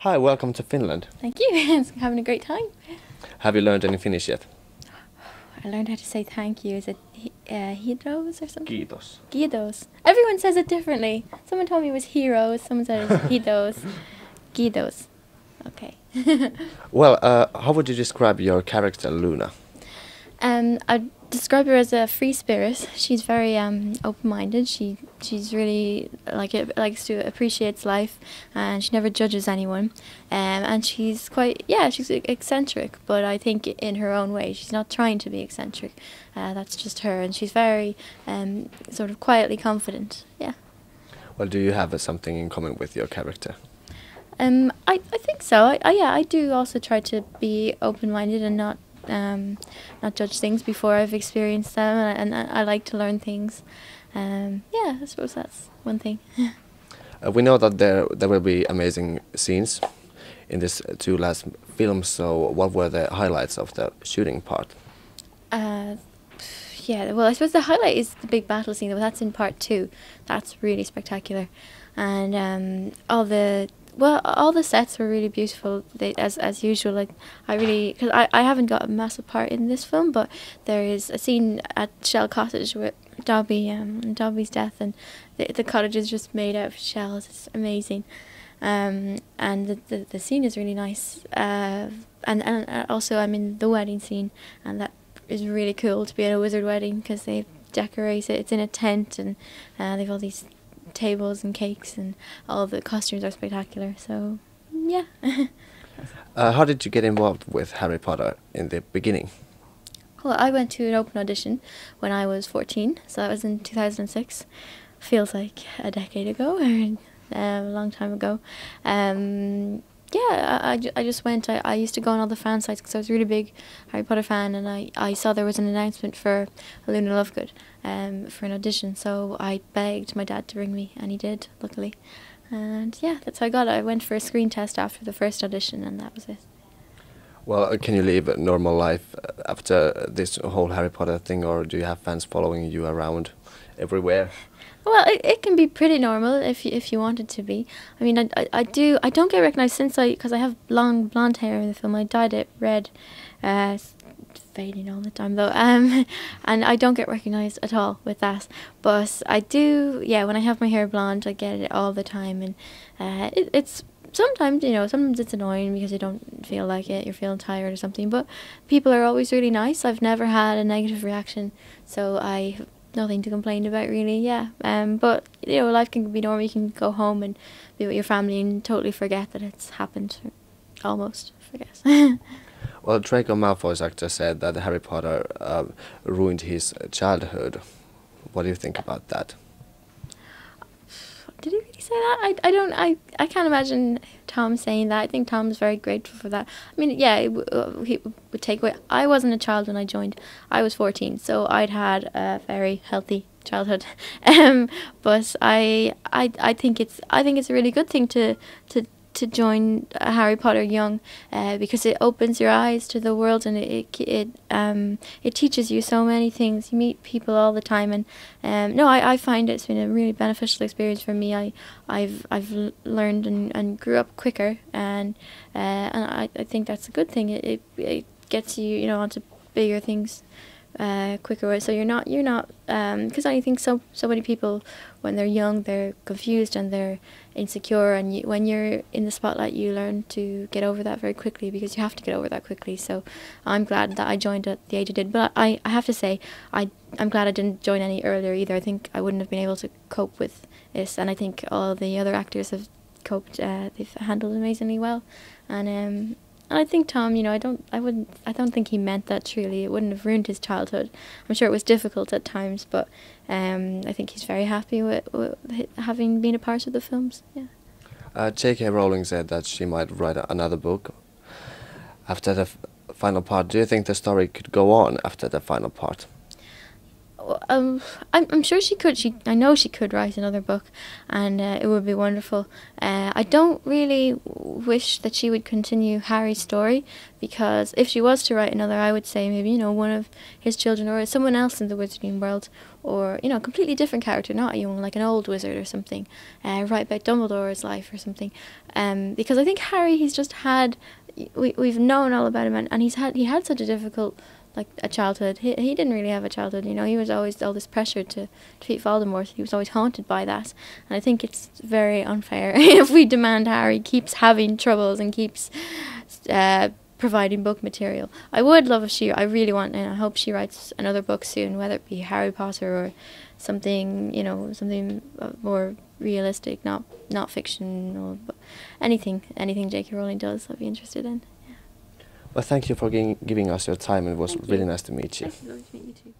Hi, welcome to Finland. Thank you. It's having a great time. Have you learned any Finnish yet? I learned how to say thank you. Is it hidros or something? Kiitos. Kiitos. Everyone says it differently. Someone told me it was heroes. Someone said it was hidos. Kiitos. Okay. Well, how would you describe your character, Luna? I'd describe her as a free spirit. She's very open-minded. She's really likes to appreciates life, and she never judges anyone. And she's she's eccentric, but I think in her own way. She's not trying to be eccentric. That's just her, and she's very sort of quietly confident. Yeah. Well, do you have something in common with your character? I think so. I do also try to be open-minded and not judge things before I've experienced them, and I like to learn things. I suppose that's one thing. We know that there will be amazing scenes in this two last films. So, what were the highlights of the shooting part? Well, I suppose the highlight is the big battle scene. Well, that's in part 2. That's really spectacular, and all the sets were really beautiful. They, as usual, like because I haven't got a massive part in this film, but there is a scene at Shell Cottage with Dobby and Dobby's death, and the cottage is just made out of shells. It's amazing, and the scene is really nice. And also I'm in the wedding scene, and that is really cool to be at a wizard wedding because they decorate it. It's in a tent, and they've all these tables and cakes, and all the costumes are spectacular. So, yeah. How did you get involved with Harry Potter in the beginning? Well, I went to an open audition when I was 14, so that was in 2006. Feels like a decade ago, or a long time ago. I just went. I used to go on all the fan sites because I was a really big Harry Potter fan, and I saw there was an announcement for Luna Lovegood for an audition, so I begged my dad to bring me, and he did, luckily. And yeah, that's how I got it. I went for a screen test after the first audition, and that was it. Well, can you live a normal life after this whole Harry Potter thing, or do you have fans following you around everywhere? Well, it can be pretty normal if you want it to be. I mean, I don't get recognised because I have long blonde hair in the film. I dyed it red, it's fading all the time though. And I don't get recognised at all with that. But I do. Yeah, when I have my hair blonde, I get it all the time, and it's. Sometimes it's annoying because you don't feel like it, you're feeling tired or something, but people are always really nice. I've never had a negative reaction, so I have nothing to complain about, really, yeah. But, life can be normal. You can go home and be with your family and totally forget that it's happened, almost, I guess. Well, Draco Malfoy's actor said that Harry Potter ruined his childhood. What do you think about that? Did he really say that? I can't imagine Tom saying that. I think Tom's very grateful for that. I mean, yeah, he would take away. I wasn't a child when I joined. I was 14, so I'd had a very healthy childhood. But I think it's a really good thing to join Harry Potter young, because it opens your eyes to the world, and it teaches you so many things. You meet people all the time, and I find it's been a really beneficial experience for me. I've learned and grew up quicker, and I think that's a good thing. It gets you onto bigger things quicker. So you're not because I think so many people, when they're young, they're confused and they're insecure, and when you're in the spotlight, you learn to get over that very quickly, because you have to get over that quickly. So I'm glad that I joined at the age I did, but I have to say I'm glad I didn't join any earlier either. I think I wouldn't have been able to cope with this, and I think all the other actors have coped. They've handled it amazingly well, and I think Tom, I don't think he meant that truly. It wouldn't have ruined his childhood. I'm sure it was difficult at times, but I think he's very happy with having been a part of the films. Yeah. J.K. Rowling said that she might write another book after the final part. Do you think the story could go on after the final part? I'm sure she could. I know she could write another book, and it would be wonderful. I don't really wish that she would continue Harry's story, because if she was to write another, I would say maybe, you know, one of his children or someone else in the wizarding world, or, you know, a completely different character, not, you know, like an old wizard or something, write about Dumbledore's life or something, because I think Harry, he's just had, we've known all about him, and he had such a difficult, like, a childhood. He didn't really have a childhood, you know. He was always all this pressure to defeat Voldemort. He was always haunted by that, and I think it's very unfair if we demand Harry keeps having troubles and keeps providing book material. I would love if I really want, and I hope she writes another book soon, whether it be Harry Potter or something, you know, something more realistic, not fiction, or anything J.K. Rowling does, I'd be interested in. Well, thank you for giving us your time. It was really nice to meet you. Thank you. Lovely to meet you too.